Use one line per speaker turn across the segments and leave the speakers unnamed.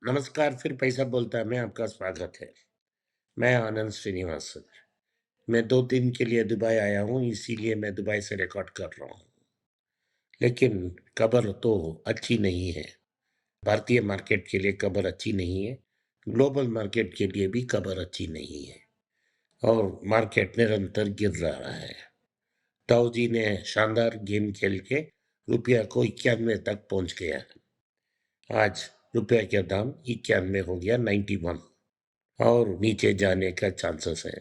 नमस्कार, फिर पैसा बोलता है में आपका स्वागत है। मैं आनंद श्रीनिवासन। मैं 2 दिन के लिए दुबई आया हूँ, इसीलिए मैं दुबई से रिकॉर्ड कर रहा हूँ। लेकिन खबर तो अच्छी नहीं है। भारतीय मार्केट के लिए खबर अच्छी नहीं है, ग्लोबल मार्केट के लिए भी खबर अच्छी नहीं है और मार्केट निरंतर गिर रहा है। ताऊ जी ने शानदार गेम खेल के रुपया को 91 तक पहुँच गया। आज रुपये का दाम 91 हो गया, 91 और नीचे जाने का चांसेस है।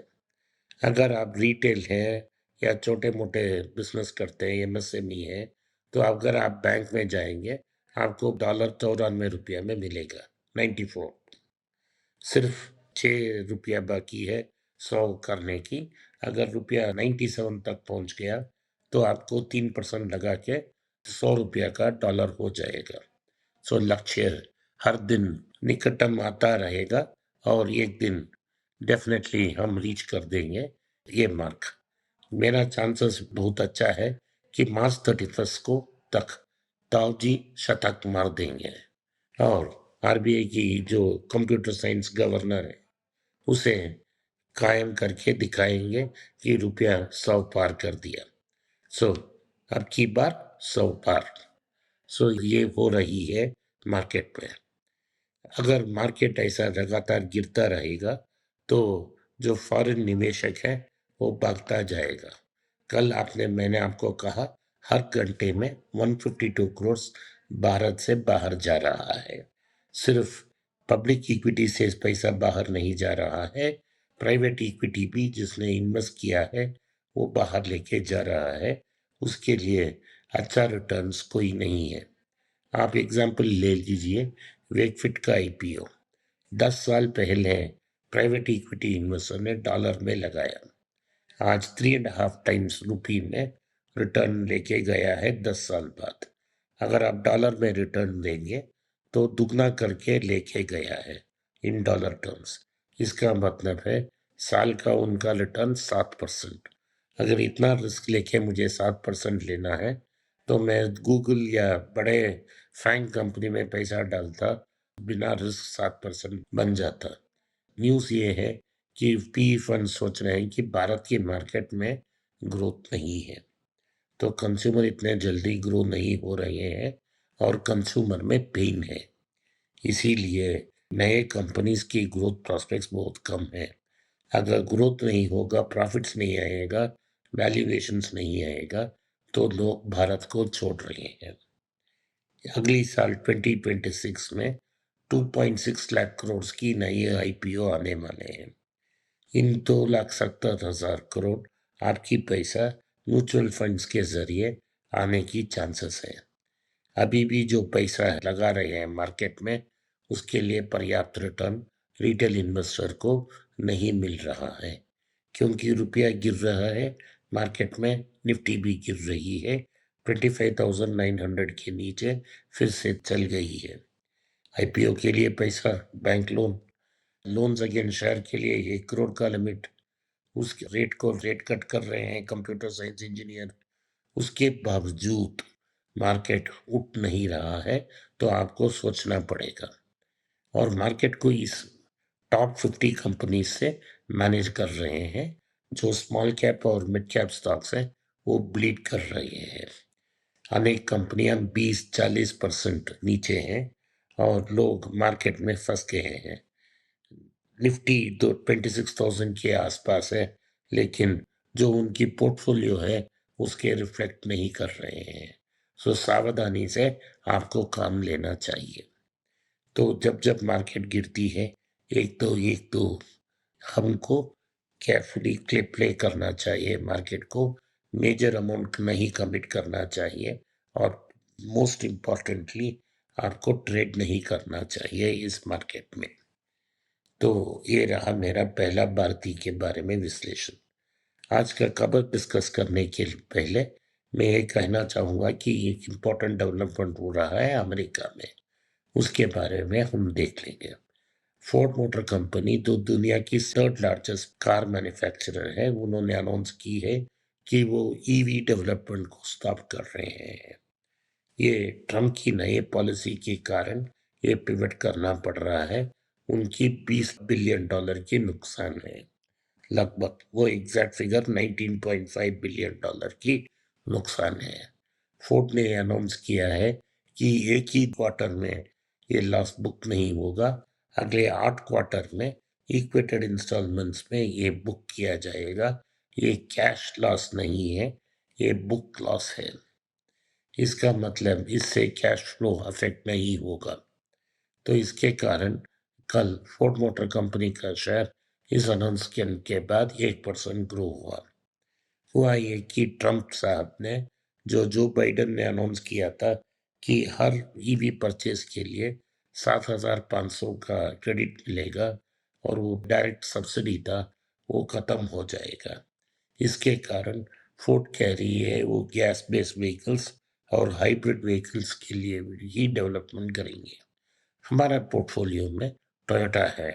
अगर आप रिटेल हैं या छोटे-मोटे बिज़नेस करते हैं, एमएसएमई है, तो अगर आप बैंक में जाएँगे, आपको डॉलर ₹94 में मिलेगा, 94 सिर्फ ₹6 बाकी है 100 करने की। अगर रुपया 97 तक पहुँच गया, तो आपको 3% लगा के ₹100 का डॉलर हो जाएगा। सो लक्ष्य हर दिन निकटतम आता रहेगा और एक दिन डेफिनेटली हम रीच कर देंगे ये मार्क। मेरा चांसेस बहुत अच्छा है कि मार्च 31 को तक ताऊ जी शतक मार देंगे और आरबीआई की जो कंप्यूटर साइंस गवर्नर है उसे कायम करके दिखाएंगे कि रुपया 100 पार कर दिया। सो अब की बार 100 पार। सो ये हो रही है मार्केट में। अगर मार्केट ऐसा लगातार गिरता रहेगा, तो जो फॉरेन निवेशक है, वो भागता जाएगा। मैंने आपको कहा, हर घंटे में 152 करोड़ भारत से बाहर जा रहा है। सिर्फ पब्लिक इक्विटी से पैसा बाहर नहीं जा रहा है, प्राइवेट इक्विटी भी जिसने इन्वेस्ट किया है, वो बाहर लेके जा रहा है। उसके लिए अच्छा रिटर्न्स कोई नहीं है। आप एग्जाम्पल ले लीजिए, वेकफिट का आईपीओ 10 साल पहले प्राइवेट इक्विटी इन्वेस्टर ने डॉलर में लगाया। आज 3.5 टाइम्स रुपी में रिटर्न लेके गया है 10 साल बाद। अगर आप डॉलर में रिटर्न देंगे तो दुगना करके लेके गया है इन डॉलर टर्म्स। इसका मतलब है साल का उनका रिटर्न 7%। अगर इतना रिस्क लेके मुझे 7% लेना है तो मैं गूगल या बड़े फैंग कंपनी में पैसा डालता, बिना रिस्क 7% बन जाता। न्यूज़ ये है कि पी फंड सोच रहे हैं कि भारत की मार्केट में ग्रोथ नहीं है, तो कंज्यूमर इतने जल्दी ग्रो नहीं हो रहे हैं और कंज्यूमर में पेन है। इसीलिए नए कंपनीज की ग्रोथ प्रोस्पेक्ट्स बहुत कम है। अगर ग्रोथ नहीं होगा, प्रॉफिट्स नहीं आएगा, वैल्यूएशंस नहीं आएगा, तो लोग भारत को छोड़ रहे हैं। अगली साल 2026 में 2.6 लाख करोड़ की नई आईपीओ आने वाले हैं। इन 2,70,000 करोड़ आपकी पैसा म्यूचुअल फंड्स के जरिए आने की चांसेस है। अभी भी जो पैसा लगा रहे हैं मार्केट में, उसके लिए पर्याप्त रिटर्न रिटेल इन्वेस्टर को नहीं मिल रहा है, क्योंकि रुपया गिर रहा है। मार्केट में निफ्टी भी गिर रही है, 25,900 के नीचे फिर से चल गई है। आईपीओ के लिए पैसा, बैंक लोन्स अगेंस्ट शेयर के लिए 1 करोड़ का लिमिट, उस रेट को रेट कट कर रहे हैं कंप्यूटर साइंस इंजीनियर। उसके बावजूद मार्केट उठ नहीं रहा है, तो आपको सोचना पड़ेगा। और मार्केट को इस टॉप 50 कंपनी से मैनेज कर रहे हैं। जो स्मॉल कैप और मिड कैप स्टॉक्स हैं, वो ब्लीड कर रहे हैं। अनेक कंपनियां 20-40% नीचे हैं और लोग मार्केट में फंस गए हैं। निफ्टी तो 26,000 के आसपास है, लेकिन जो उनकी पोर्टफोलियो है उसके रिफ्लेक्ट नहीं कर रहे हैं। सो सावधानी से आपको काम लेना चाहिए। तो जब जब मार्केट गिरती है, एक तो हमको केयरफुली प्ले करना चाहिए, मार्केट को मेजर अमाउंट नहीं कमिट करना चाहिए और मोस्ट इम्पॉर्टेंटली आपको ट्रेड नहीं करना चाहिए इस मार्केट में। तो ये रहा मेरा पहला भारती के बारे में विश्लेषण। आज का खबर डिस्कस करने के पहले मैं ये कहना चाहूँगा कि एक इम्पोर्टेंट डेवलपमेंट हो रहा है अमेरिका में, उसके बारे में हम देख लेंगे। फोर्ड मोटर कंपनी, जो दुनिया की थर्ड लार्जेस्ट कार मैन्युफैक्चरर है, उन्होंने अनाउंस की है कि वो ईवी डेवलपमेंट को स्टॉप कर रहे हैं। ये ट्रम्प की नई पॉलिसी के कारण ये पिवट करना पड़ रहा है। उनकी $20 बिलियन की नुकसान है। लगभग वो एग्जैक्ट फिगर $19.5 बिलियन की नुकसान है। फोर्ड ने अनाउंस किया है कि एक ही क्वार्टर में ये लॉस बुक नहीं होगा, अगले 8 क्वार्टर में इक्वेटेड इंस्टॉलमेंट्स में ये बुक किया जाएगा। ये कैश लॉस नहीं है, ये बुक लॉस है। इसका मतलब इससे कैश फ्लो अफेक्ट नहीं होगा। तो इसके कारण कल फोर्ड मोटर कंपनी का शेयर इस अनाउंसमेंट के बाद 1% ग्रो हुआ ये कि ट्रंप साहब ने जो बाइडन ने अनाउंस किया था कि हर ईवी परचेज के लिए 7,500 का क्रेडिट मिलेगा और वो डायरेक्ट सब्सिडी था, वो खत्म हो जाएगा। इसके कारण फोर्ड कह रही है वो गैस बेस्ड व्हीकल्स और हाइब्रिड व्हीकल्स के लिए ही डेवलपमेंट करेंगे। हमारा पोर्टफोलियो में टोयोटा है।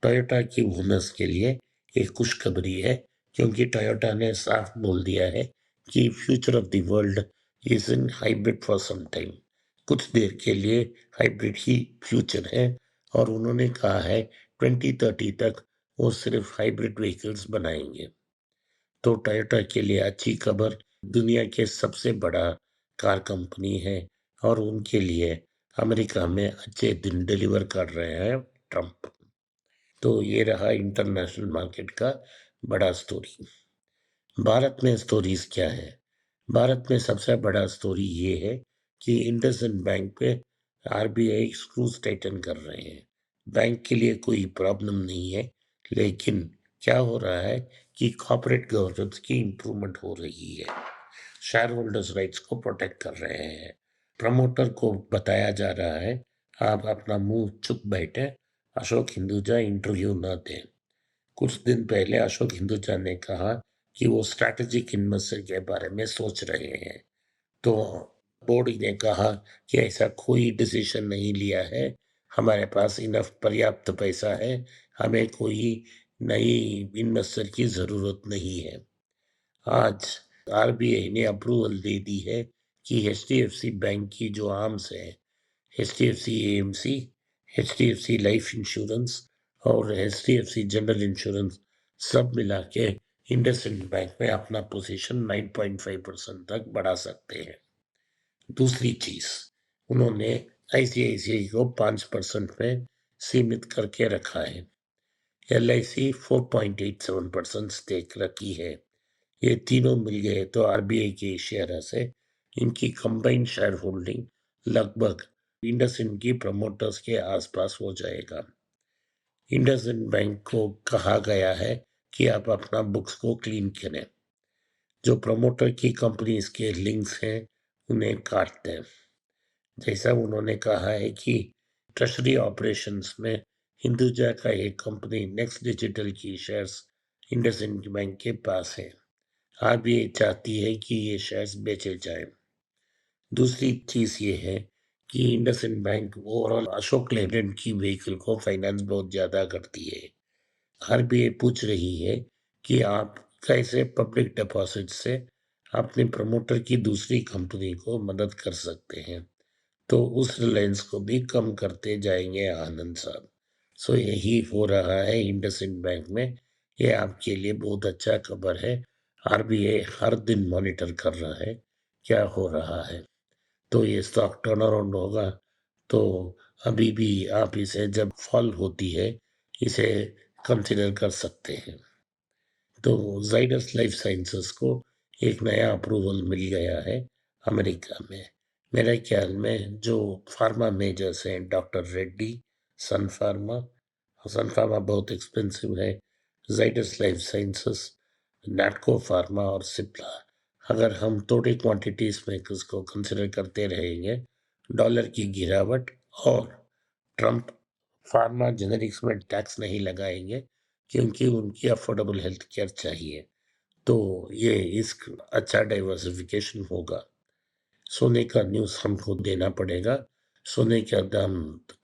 टोयोटा की वूमेंस के लिए एक खुशखबरी है, क्योंकि टोयोटा ने साफ बोल दिया है कि future of the world is in hybrid for some time. कुछ देर के लिए हाइब्रिड ही फ्यूचर है और उन्होंने कहा है 2030 तक वो सिर्फ हाइब्रिड व्हीकल्स बनाएंगे। तो टोयोटा के लिए अच्छी खबर, दुनिया के सबसे बड़ा कार कंपनी है और उनके लिए अमेरिका में अच्छे दिन डिलीवर कर रहे हैं ट्रंप। तो ये रहा इंटरनेशनल मार्केट का बड़ा स्टोरी। भारत में स्टोरीज क्या है? भारत में सबसे बड़ा स्टोरी ये है कि इंडसइंड बैंक पे आरबीआई स्क्रूज टाइटन कर रहे हैं। बैंक के लिए कोई प्रॉब्लम नहीं है, लेकिन क्या हो रहा है कि कॉर्पोरेट गवर्नेंस की इंप्रूवमेंट हो रही है। शेयर होल्डर्स राइट्स को प्रोटेक्ट कर रहे हैं। प्रमोटर को बताया जा रहा है आप अपना मुंह चुप बैठे, अशोक हिंदुजा इंटरव्यू न दें। कुछ दिन पहले अशोक हिंदुजा ने कहा कि वो स्ट्रैटेजिक इन्वेस्टर के बारे में सोच रहे हैं। तो बोर्ड ने कहा कि ऐसा कोई डिसीजन नहीं लिया है, हमारे पास इनफ पर्याप्त पैसा है, हमें कोई नई इन्वेस्टर की जरूरत नहीं है। आज आरबीआई ने अप्रूवल दे दी है कि एचडीएफसी बैंक की जो आर्म्स है, HDFC AMC, HDFC life insurance और एचडीएफसी जनरल इंश्योरेंस, सब मिला के इंडसइंड बैंक में अपना पोजीशन 9.5% तक बढ़ा सकते हैं। दूसरी चीज, उन्होंने आईसीआईसीआई को 5% में सीमित करके रखा है। एलआईसी 4.87% स्टेक रखी है। ये तीनों मिल गए तो आरबीआई के शेयर से इनकी कंबाइंड शेयर होल्डिंग लगभग इंडसइंड की प्रमोटर्स के आसपास हो जाएगा। इंडसइंड बैंक को कहा गया है कि आप अपना बुक्स को क्लीन करें, जो प्रमोटर की कंपनीज के लिंक्स हैं उन्हें काट दें। जैसा उन्होंने कहा है कि ट्रेजरी ऑपरेशंस में हिंदुजा का एक कंपनी नेक्स्ट डिजिटल की शेयर्स इंडसइंड बैंक के पास है। आरबीआई चाहती है कि ये शेयर्स बेचे जाएं। दूसरी चीज ये है कि इंडसइंड बैंक ओवरऑल अशोक लेलैंड की व्हीकल को फाइनेंस बहुत ज्यादा करती है। आरबीआई पूछ रही है कि आप कैसे पब्लिक डिपॉजिट से अपने प्रमोटर की दूसरी कंपनी को मदद कर सकते हैं। तो उस रिलायंस को भी कम करते जाएंगे आनंद साहब। सो यही हो रहा है इंडसइंड बैंक में। ये आपके लिए बहुत अच्छा खबर है। आरबीआई हर दिन मॉनिटर कर रहा है क्या हो रहा है। तो ये स्टॉक टर्न अराउंड होगा, तो अभी भी आप इसे जब फॉल होती है इसे कंसिडर कर सकते हैं। तो जाइडस लाइफ साइंसेस को एक नया अप्रूवल मिल गया है अमेरिका में। मेरे ख्याल में जो फार्मा मेजर्स हैं, डॉक्टर रेड्डी, सन फार्मा, सन फार्मा बहुत एक्सपेंसिव है, Zydus life sciences, Natco pharma और सिप्ला, अगर हम थोड़ी क्वांटिटीज में इसको कंसिडर करते रहेंगे, डॉलर की गिरावट और ट्रंप फार्मा जेनेरिक्स में टैक्स नहीं लगाएंगे क्योंकि उनकी अफोर्डेबल हेल्थ केयर चाहिए, तो ये इस अच्छा डाइवर्सिफिकेशन होगा। सोने का न्यूज़ हमको देना पड़ेगा। सोने का दाम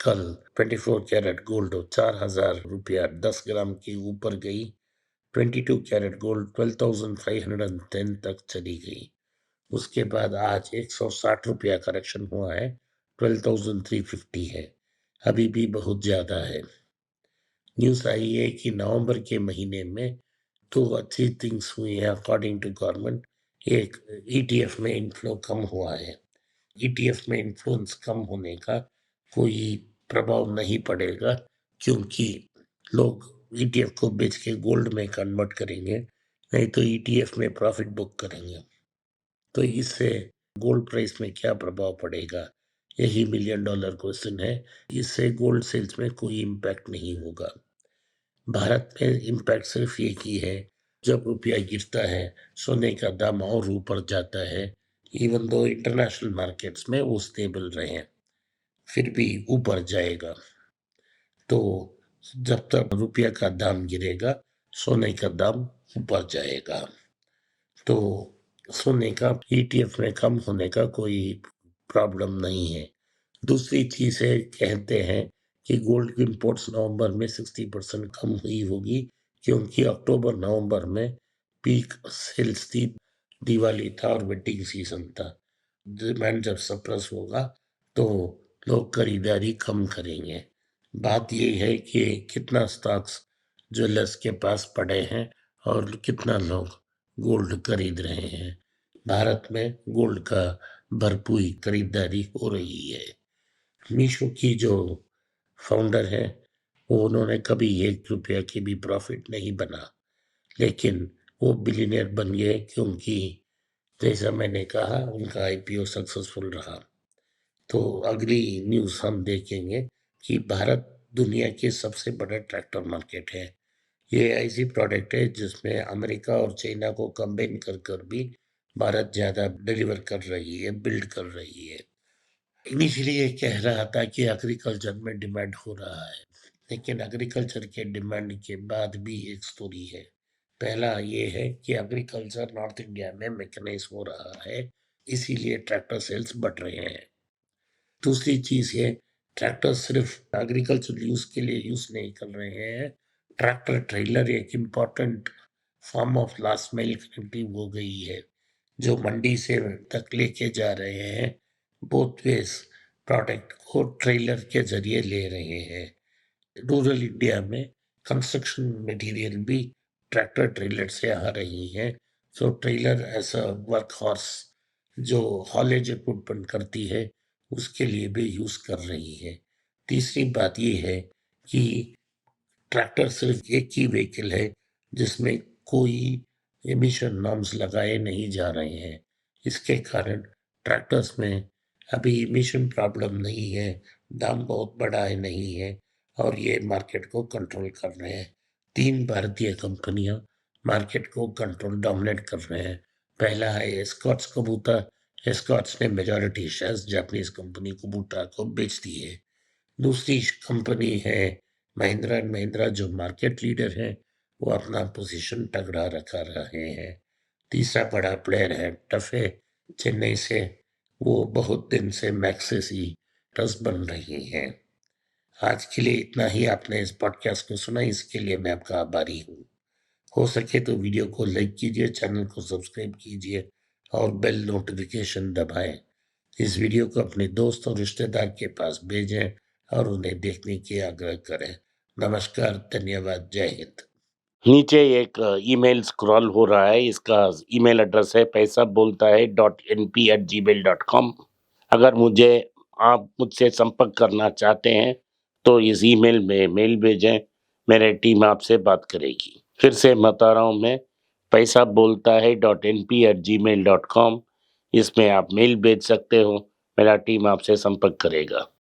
कल 24 कैरेट गोल्ड 4,000 रुपया 10 ग्राम के ऊपर गई। 22 कैरेट गोल्ड 12,510 तक चली गई। उसके बाद आज 160 रुपया करेक्शन हुआ है, 12,350 है। अभी भी बहुत ज़्यादा है। न्यूज़ आई है कि नवंबर के महीने में 2 अच्छी थिंग्स हुई हैं अकॉर्डिंग टू गवर्नमेंट। एक, ईटीएफ में इन्फ्लो कम हुआ है। ईटीएफ में इन्फ्लुएंस कम होने का कोई प्रभाव नहीं पड़ेगा, क्योंकि लोग ईटीएफ को बेच के गोल्ड में कन्वर्ट करेंगे, नहीं तो ईटीएफ में प्रॉफिट बुक करेंगे। तो इससे गोल्ड प्राइस में क्या प्रभाव पड़ेगा, यही मिलियन डॉलर क्वेश्चन है। इससे गोल्ड सेल्स में कोई इम्पैक्ट नहीं होगा। भारत में इम्पैक्ट सिर्फ एक ही है, जब रुपया गिरता है सोने का दाम और ऊपर जाता है। इवन दो इंटरनेशनल मार्केट्स में वो स्टेबल रहे हैं, फिर भी ऊपर जाएगा। तो जब तक रुपया का दाम गिरेगा सोने का दाम ऊपर जाएगा। तो सोने का ईटीएफ में कम होने का कोई प्रॉब्लम नहीं है। दूसरी चीज है, कहते हैं कि गोल्ड की इंपोर्ट्स नवंबर में 60% कम हुई होगी, क्योंकि अक्टूबर नवंबर में पीक सेल्स थी, दिवाली था और वेडिंग सीजन था। डिमांड जब सप्रेस होगा तो लोग खरीदारी कम करेंगे। बात ये है कि कितना स्टॉक्स ज्वेलर्स के पास पड़े हैं और कितना लोग गोल्ड खरीद रहे हैं। भारत में गोल्ड का भरपूर खरीदारी हो रही है। मीशो की जो फाउंडर है, वो उन्होंने कभी 1 रुपया की भी प्रॉफिट नहीं बना, लेकिन वो बिलियनियर बन गए, क्योंकि जैसा मैंने कहा उनका आईपीओ सक्सेसफुल रहा। तो अगली न्यूज़ हम देखेंगे कि भारत दुनिया के सबसे बड़ा ट्रैक्टर मार्केट है। ये ऐसी प्रोडक्ट है जिसमें अमेरिका और चाइना को कंबाइन कर कर भी भारत ज़्यादा डिलीवर कर रही है, बिल्ड कर रही है। इनिशियली ये कह रहा था कि एग्रीकल्चर में डिमांड हो रहा है, लेकिन एग्रीकल्चर के डिमांड के बाद भी एक स्टोरी है। पहला ये है कि एग्रीकल्चर नॉर्थ इंडिया में मैकेनाइज हो रहा है, इसीलिए ट्रैक्टर सेल्स बढ़ रहे हैं। दूसरी चीज है, ट्रैक्टर सिर्फ एग्रीकल्चर यूज के लिए यूज नहीं कर रहे हैं। ट्रैक्टर ट्रेलर एक important form of last mile connective हो गई है, जो मंडी से तक लेके जा रहे हैं। बोथ वेज प्रोडक्ट को ट्रेलर के जरिए ले रहे हैं। रूरल इंडिया में कंस्ट्रक्शन मटेरियल भी ट्रैक्टर ट्रेलर से आ रही है। So trailer as a workhorse जो हॉलेज इक्विपमेंट करती है, उसके लिए भी यूज कर रही है। तीसरी बात ये है कि ट्रैक्टर सिर्फ एक ही व्हीकल है जिसमें कोई एमिशन नॉर्म्स लगाए नहीं जा रहे हैं। इसके कारण ट्रैक्टर्स में अभी एमिशन प्रॉब्लम नहीं है, दाम बहुत बड़ा है नहीं है, और ये मार्केट को कंट्रोल कर रहे हैं। 3 भारतीय कंपनियां मार्केट को कंट्रोल डोमिनेट कर रहे हैं। पहला है एस्कॉर्ट्स कबूतर। एस्कॉर्ट्स ने मेजॉरिटी शेयर्स जापानीज कंपनी कुबूटा को बेच दिए। दूसरी कंपनी है महिंद्रा एंड महिंद्रा, जो मार्केट लीडर है, वो अपना पोजीशन तगड़ा रखा रहे हैं। तीसरा बड़ा प्लेयर है टफे, चेन्नई से, वो बहुत दिन से मैक्सिस ही टस बन रही हैं। आज के लिए इतना ही। आपने इस पॉडकास्ट को सुना, इसके लिए मैं आपका आभारी हूँ। हो सके तो वीडियो को लाइक कीजिए, चैनल को सब्सक्राइब कीजिए और बेल नोटिफिकेशन दबाएं। इस वीडियो को अपने दोस्त और रिश्तेदार के पास भेजें और उन्हें देखने की आग्रह करें। नमस्कार, धन्यवाद, जय हिंद। नीचे एक ईमेल स्क्रॉल हो रहा है, इसका ईमेल एड्रेस है paisa.bolta hai.np@gmail.com। अगर आप मुझसे संपर्क करना चाहते हैं तो इस ईमेल में मेल भेजें, मेरी टीम आपसे बात करेगी। फिर से बता रहा हूँ मैं, paisa.bolta hai.np@gmail.com। इसमें आप मेल भेज सकते हो, मेरा टीम आपसे संपर्क करेगा।